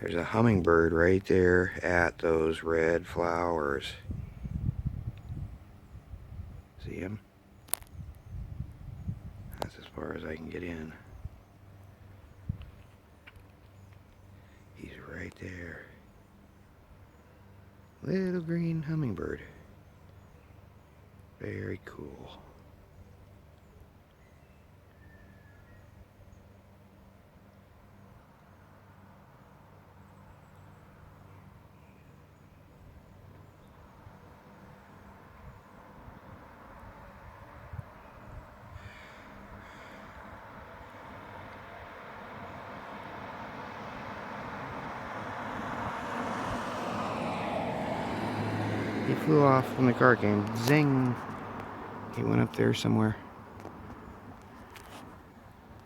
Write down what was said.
There's a hummingbird right there at those red flowers. See him? That's as far as I can get in. He's right there. Little green hummingbird. Very cool. He flew off when the car came. Zing! He went up there somewhere.